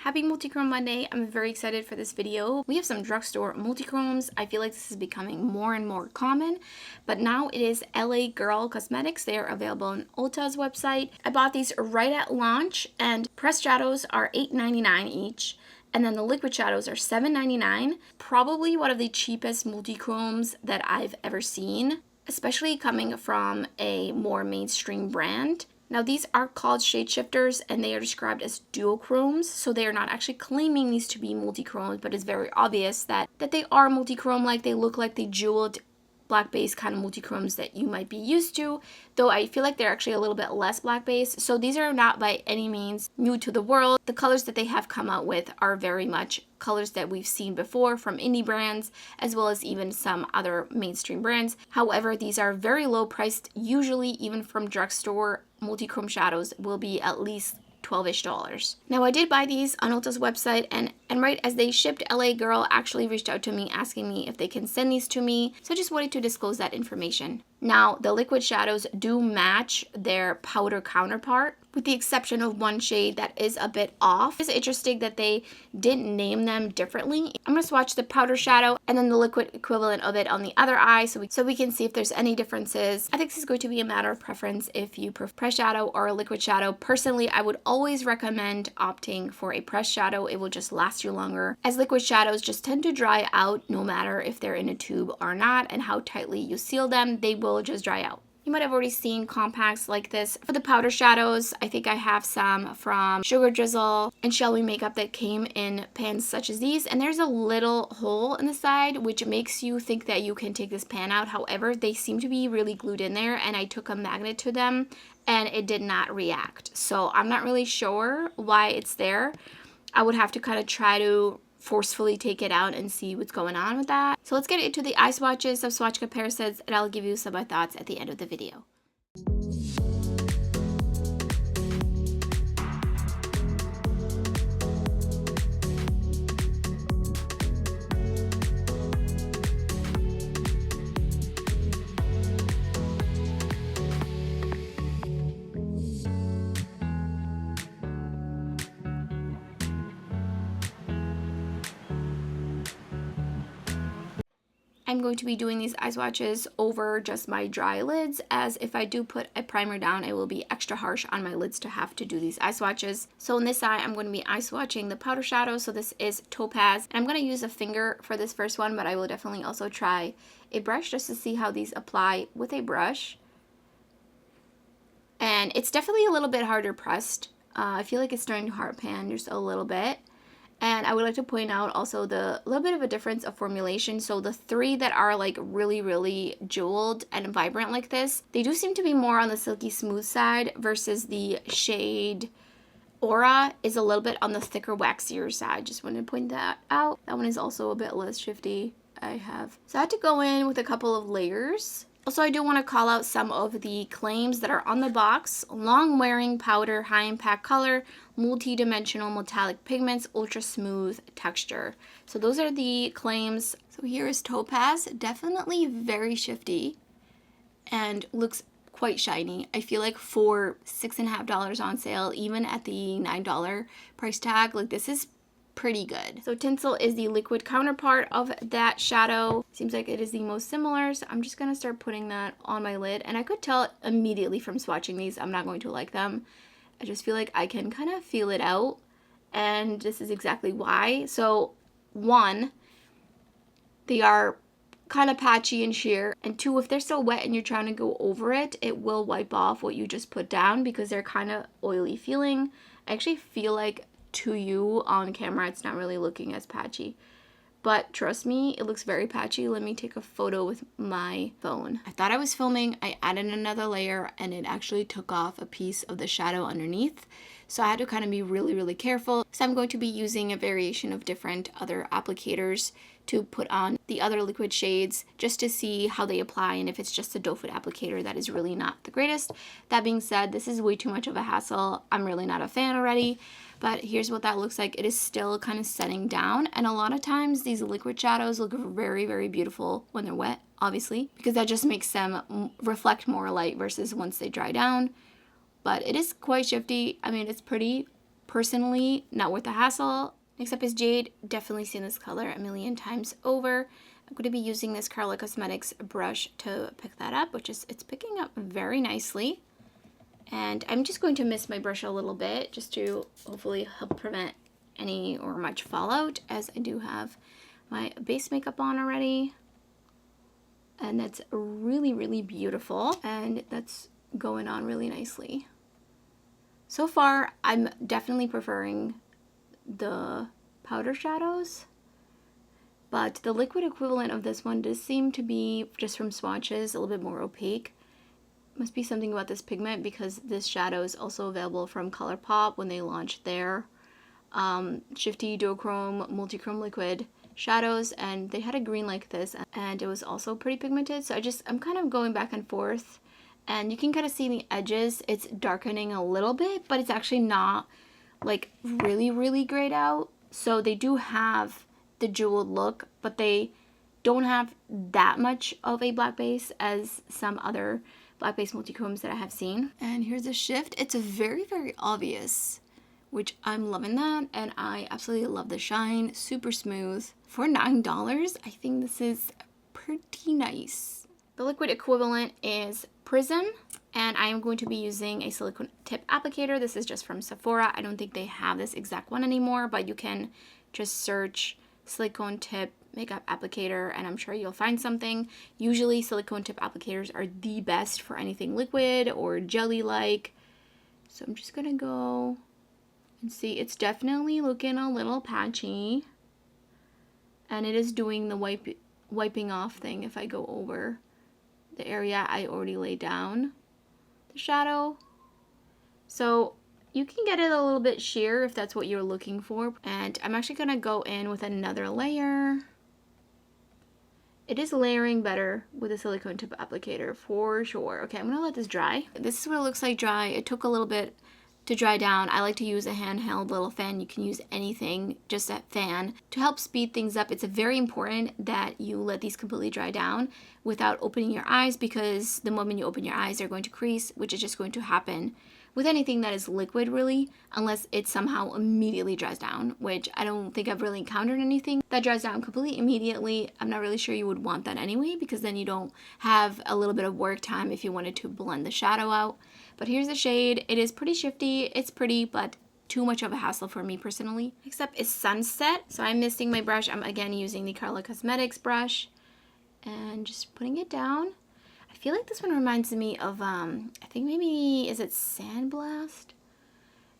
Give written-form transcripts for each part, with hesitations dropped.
Happy Multichrome Monday. I'm very excited for this video. We have some drugstore multichromes. I feel like this is becoming more and more common, but now it is LA Girl Cosmetics. They are available on Ulta's website. I bought these right at launch, and pressed shadows are $8.99 each. And then the liquid shadows are $7.99. Probably one of the cheapest multichromes that I've ever seen, especially coming from a more mainstream brand. Now these are called shade shifters and they are described as duochromes, so they are not actually claiming these to be multichromes, but it's very obvious that they are multichrome, like they look like the jeweled black base kind of multichromes that you might be used to, though I feel like they're actually a little bit less black base. So these are not by any means new to the world. The colors that they have come out with are very much colors that we've seen before from indie brands, as well as even some other mainstream brands. However, these are very low priced. Usually even from drugstore, multichrome shadows will be at least $12-ish. Now I did buy these on Ulta's website, and right as they shipped, LA Girl actually reached out to me asking me if they can send these to me, so I just wanted to disclose that information. Now the liquid shadows do match their powder counterpart, with the exception of one shade that is a bit off. It's interesting that they didn't name them differently. I'm going to swatch the powder shadow and then the liquid equivalent of it on the other eye so we can see if there's any differences. I think this is going to be a matter of preference if you prefer pressed shadow or a liquid shadow. Personally, I would always recommend opting for a pressed shadow. It will just last you longer, as liquid shadows just tend to dry out no matter if they're in a tube or not and how tightly you seal them. They will just dry out. You might have already seen compacts like this. For the powder shadows, I think I have some from Drizzle and Shellwe makeup that came in pans such as these, and there's a little hole in the side which makes you think that you can take this pan out. However, they seem to be really glued in there, and I took a magnet to them and it did not react. So I'm not really sure why it's there. I would have to kind of try to forcefully take it out and see what's going on with that. So let's get into the eye swatches of swatch comparisons, and I'll give you some of my thoughts at the end of the video. I'm going to be doing these eye swatches over just my dry lids, as if I do put a primer down, it will be extra harsh on my lids to have to do these eye swatches. So in this eye, I'm going to be eye swatching the powder shadow. So this is Topaz, and I'm going to use a finger for this first one, but I will definitely also try a brush just to see how these apply with a brush. And it's definitely a little bit harder pressed. I feel like it's starting to hard pan just a little bit. And I would like to point out also the little bit of a difference of formulation. So the three that are like really jeweled and vibrant like this, they do seem to be more on the silky smooth side, versus the shade Aura is a little bit on the thicker waxier side. Just wanted to point that out. That one is also a bit less shifty. So I had to go in with a couple of layers. Also, I do want to call out some of the claims that are on the box. Long wearing powder, high impact color, multi-dimensional metallic pigments, ultra smooth texture. So those are the claims. So here is Topaz, definitely very shifty and looks quite shiny. I feel like for $6.50 on sale, even at the $9 price tag, like this is pretty good. So Tinsel is the liquid counterpart of that shadow. Seems like it is the most similar, so I'm just gonna start putting that on my lid, and I could tell immediately from swatching these I'm not going to like them. I just feel like I can kind of feel it out, and this is exactly why. So one, they are kind of patchy and sheer, and two, if they're still wet and you're trying to go over it, it will wipe off what you just put down because they're kind of oily feeling. I actually feel like to you on camera it's not really looking as patchy, but trust me, it looks very patchy. Let me take a photo with my phone. I thought I was filming, I added another layer, and it actually took off a piece of the shadow underneath, so I had to kind of be really careful. So I'm going to be using a variation of different other applicators to put on the other liquid shades just to see how they apply, and if it's just a doe foot applicator, that is really not the greatest. That being said, this is way too much of a hassle. I'm really not a fan already. But here's what that looks like. It is still kind of setting down, and a lot of times these liquid shadows look very beautiful when they're wet, obviously, because that just makes them reflect more light versus once they dry down. But it is quite shifty. I mean, it's pretty personally not worth the hassle. Next up is Jade. Definitely seen this color a million times over. I'm going to be using this Karla Cosmetics brush to pick that up, which is, it's picking up very nicely. And I'm just going to mist my brush a little bit just to hopefully help prevent any or much fallout, as I do have my base makeup on already. And that's really, really beautiful. And that's going on really nicely. So far, I'm definitely preferring the powder shadows. But the liquid equivalent of this one does seem to be, just from swatches, a little bit more opaque. Must be something about this pigment, because this shadow is also available from ColourPop when they launched their Shifty Duochrome Multichrome liquid shadows, and they had a green like this, and it was also pretty pigmented. So I'm kind of going back and forth, and you can kind of see the edges. It's darkening a little bit, but it's actually not like really, really grayed out. So they do have the jeweled look, but they don't have that much of a black base as some other black base multichromes that I have seen. And here's a shift. It's very, very obvious, which I'm loving that, and I absolutely love the shine. Super smooth. For $9, I think this is pretty nice. The liquid equivalent is Prism, and I am going to be using a silicone tip applicator. This is just from Sephora. I don't think they have this exact one anymore, but you can just search silicone tip makeup applicator and I'm sure you'll find something. Usually silicone tip applicators are the best for anything liquid or jelly like. So I'm just gonna go and see. It's definitely looking a little patchy, and it is doing the wiping off thing if I go over the area I already laid down the shadow. So you can get it a little bit sheer if that's what you're looking for. And I'm actually gonna go in with another layer. It is layering better with a silicone tip applicator for sure. Okay, I'm gonna let this dry. This is what it looks like dry. It took a little bit to dry down. I like to use a handheld little fan. You can use anything, just that fan, to help speed things up. It's very important that you let these completely dry down without opening your eyes, because the moment you open your eyes, they're going to crease, which is just going to happen with anything that is liquid, really, unless it somehow immediately dries down, which I don't think I've really encountered anything that dries down completely immediately. I'm not really sure you would want that anyway, because then you don't have a little bit of work time if you wanted to blend the shadow out. But here's the shade. It is pretty shifty. It's pretty, but too much of a hassle for me personally. Next up is Sunset. So I'm misting my brush. I'm again using the Karla Cosmetics brush and just putting it down. I feel like this one reminds me of, I think maybe, is it Sandblast?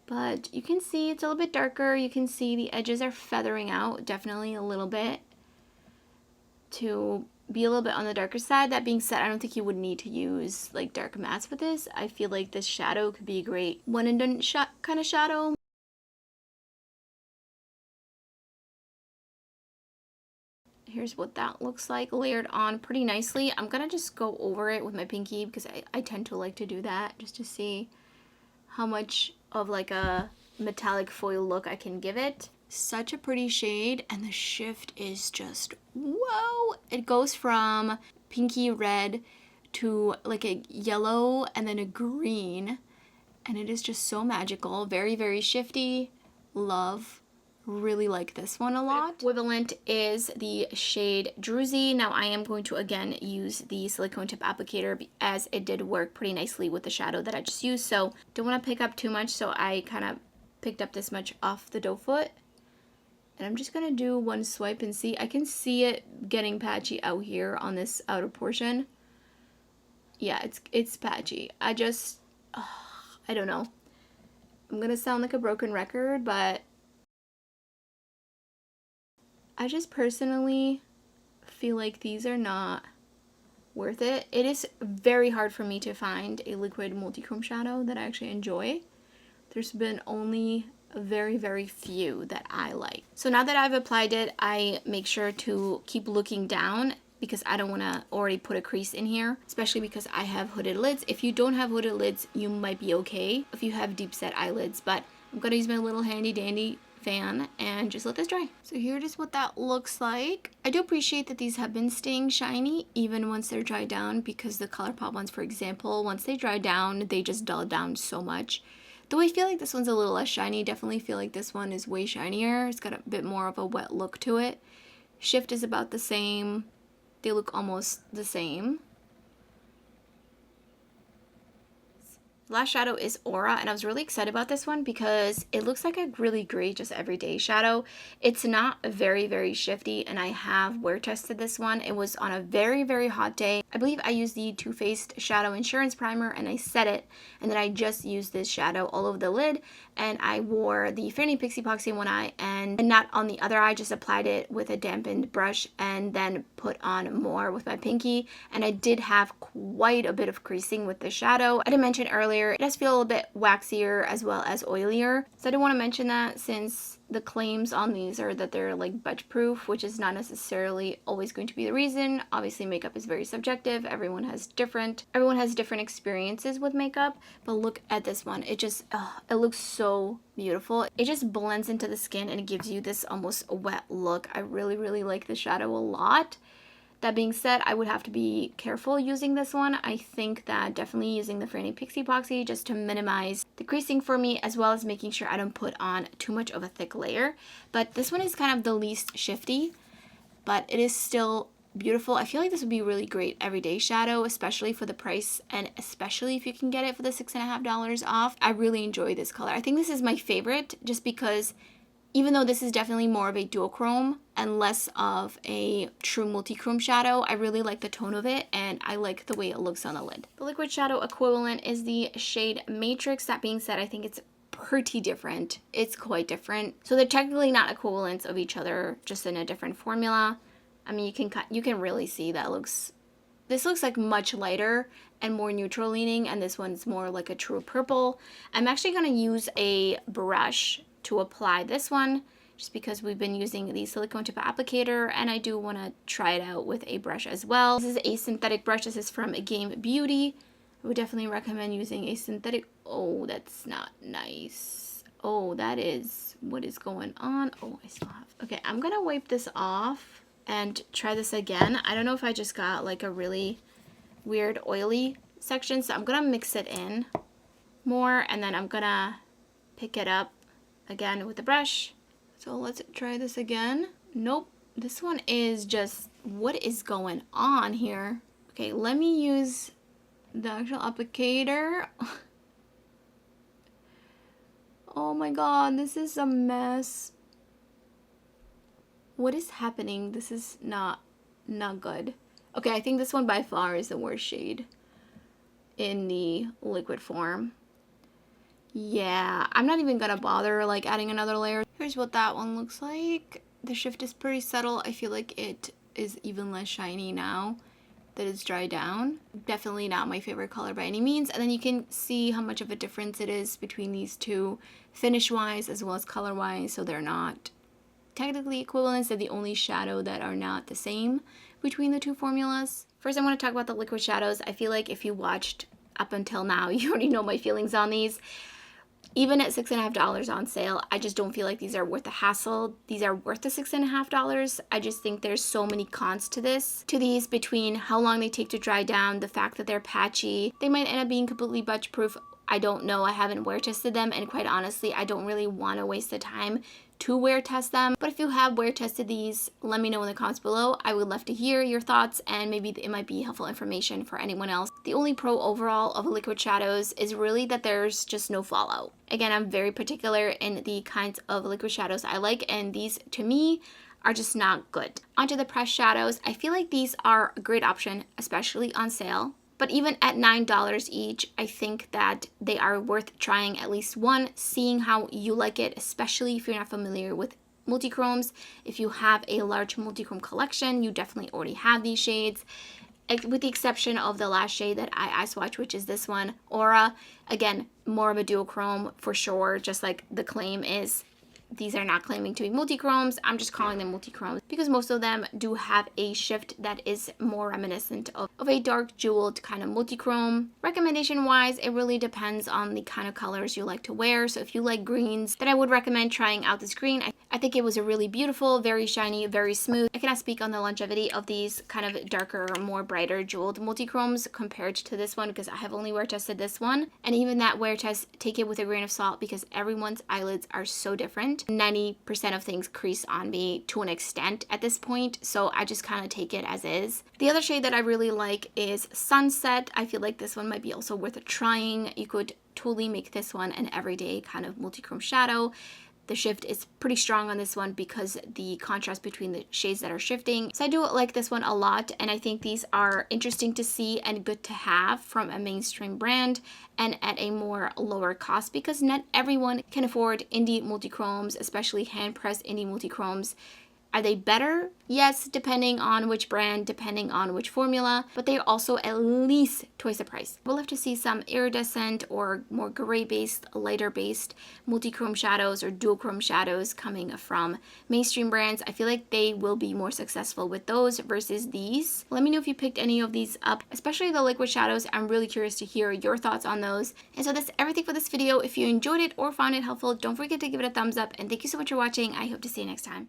But you can see it's a little bit darker. You can see the edges are feathering out, definitely a little bit, to be a little bit on the darker side. That being said, I don't think you would need to use like dark mattes with this. I feel like this shadow could be a great one and done kind of shadow. Here's what that looks like layered on pretty nicely. I'm gonna just go over it with my pinky because I tend to like to do that just to see how much of like a metallic foil look I can give it. Such a pretty shade, and the shift is just whoa. It goes from pinky red to like a yellow and then a green, and it is just so magical. Very, very shifty. Love. Really like this one a lot. Equivalent is the shade Druzy. Now I am going to again use the silicone tip applicator as it did work pretty nicely with the shadow that I just used. So don't want to pick up too much, so I kind of picked up this much off the doe foot. And I'm just gonna do one swipe and see. I can see it getting patchy out here on this outer portion. Yeah, it's patchy. I don't know. I'm gonna sound like a broken record, but I just personally feel like these are not worth it. It is very hard for me to find a liquid multichrome shadow that I actually enjoy. There's been only very, very few that I like. So now that I've applied it, I make sure to keep looking down because I don't want to already put a crease in here, especially because I have hooded lids. If you don't have hooded lids, you might be okay if you have deep set eyelids, but I'm going to use my little handy dandy fan and just let this dry. So here it is what that looks like. I do appreciate that these have been staying shiny even once they're dried down, because the ColourPop ones, for example, once they dry down, they just dull down so much Though I feel like this one's a little less shiny. Definitely feel like this one is way shinier. It's got a bit more of a wet look to it. Shift is about the same. They look almost the same. Last shadow is Aura, and I was really excited about this one because it looks like a really great just everyday shadow. It's not very, very shifty, and I have wear tested this one. It was on a very, very hot day. I believe I used the Too Faced Shadow Insurance Primer, and I set it, and then I just used this shadow all over the lid, and I wore the Fair & Pixie Epoxy in one eye, and not on the other eye, just applied it with a dampened brush, and then put on more with my pinky, and I did have quite a bit of creasing with the shadow. I did mention earlier, it does feel a little bit waxier as well as oilier. So I did want to mention that since the claims on these are that they're like budge proof, which is not necessarily always going to be the reason. Obviously makeup is very subjective. Everyone has different experiences with makeup, but look at this one. It just, it looks so beautiful. It just blends into the skin and it gives you this almost wet look. I really, really like the shadow a lot. That being said, I would have to be careful using this one. I think that definitely using the Fair & Pixie Epoxy just to minimize the creasing for me, as well as making sure I don't put on too much of a thick layer. But this one is kind of the least shifty, but it is still beautiful. I feel like this would be a really great everyday shadow, especially for the price, and especially if you can get it for the $6.50 off. I really enjoy this color. I think this is my favorite just because even though this is definitely more of a duochrome and less of a true multi-chrome shadow, I really like the tone of it and I like the way it looks on the lid. The liquid shadow equivalent is the shade Matrix. That being said, I think it's pretty different. It's quite different. So they're technically not equivalents of each other, just in a different formula. I mean, you can really see that this looks like much lighter and more neutral leaning, and this one's more like a true purple. I'm actually going to use a brush to apply this one just because we've been using the silicone tip applicator, and I do want to try it out with a brush as well. This is a synthetic brush. This is from Game Beauty. I would definitely recommend using a synthetic. Oh, that's not nice. Oh, that is what is going on. Oh, I still have. Okay, I'm gonna wipe this off and try this again. I don't know if I just got like a really weird oily section, so I'm gonna mix it in more, and then I'm gonna pick it up again with the brush. So let's try this again. Nope, this one is just, what is going on here? Okay, let me use the actual applicator. Oh my god, this is a mess. What is happening? This is not good. Okay, I think this one by far is the worst shade in the liquid form. Yeah, I'm not even gonna bother like adding another layer. Here's what that one looks like. The shift is pretty subtle. I feel like it is even less shiny now that it's dried down. Definitely not my favorite color by any means. And then you can see how much of a difference it is between these two finish wise as well as color wise. So they're not technically equivalent. They're the only shadow that are not the same between the two formulas. First, I want to talk about the liquid shadows. I feel like if you watched up until now, you already know my feelings on these. Even at $6.50 on sale, I just don't feel like these are worth the hassle. These are worth the $6.50. I just think there's so many cons to these between how long they take to dry down, the fact that they're patchy. They might end up being completely budge proof. I don't know. I haven't wear tested them, and quite honestly, I don't really want to waste the time to wear test them. But if you have wear tested these, let me know in the comments below. I would love to hear your thoughts, and maybe it might be helpful information for anyone else. The only pro overall of liquid shadows is really that there's just no fallout. Again, I'm very particular in the kinds of liquid shadows I like, and these to me are just not good. Onto the pressed shadows. I feel like these are a great option, especially on sale. But even at $9 each, I think that they are worth trying at least one, seeing how you like it, especially if you're not familiar with multichromes. If you have a large multichrome collection, you definitely already have these shades. With the exception of the last shade that I swatched, which is this one, Aura. Again, more of a duochrome for sure, just like the claim is. These are not claiming to be multichromes. I'm just calling them multichromes because most of them do have a shift that is more reminiscent of a dark jeweled kind of multichrome. Recommendation wise, it really depends on the kind of colors you like to wear. So if you like greens, then I would recommend trying out this green. I think it was a really beautiful, very shiny, very smooth. I cannot speak on the longevity of these kind of darker, more brighter jeweled multichromes compared to this one because I have only wear tested this one. And even that wear test, take it with a grain of salt because everyone's eyelids are so different. 90% of things crease on me to an extent at this point, so I just kind of take it as is. The other shade that I really like is Sunset. I feel like this one might be also worth trying. You could totally make this one an everyday kind of multichrome shadow. The shift is pretty strong on this one because the contrast between the shades that are shifting. So I do like this one a lot, and I think these are interesting to see and good to have from a mainstream brand and at a more lower cost because not everyone can afford indie multichromes, especially hand-pressed indie multichromes. Are they better? Yes, depending on which brand, depending on which formula, but they're also at least twice the price. We'll have to see some iridescent or more gray-based, lighter-based multi-chrome shadows or dual-chrome shadows coming from mainstream brands. I feel like they will be more successful with those versus these. Let me know if you picked any of these up, especially the liquid shadows. I'm really curious to hear your thoughts on those. And so that's everything for this video. If you enjoyed it or found it helpful, don't forget to give it a thumbs up, and thank you so much for watching. I hope to see you next time.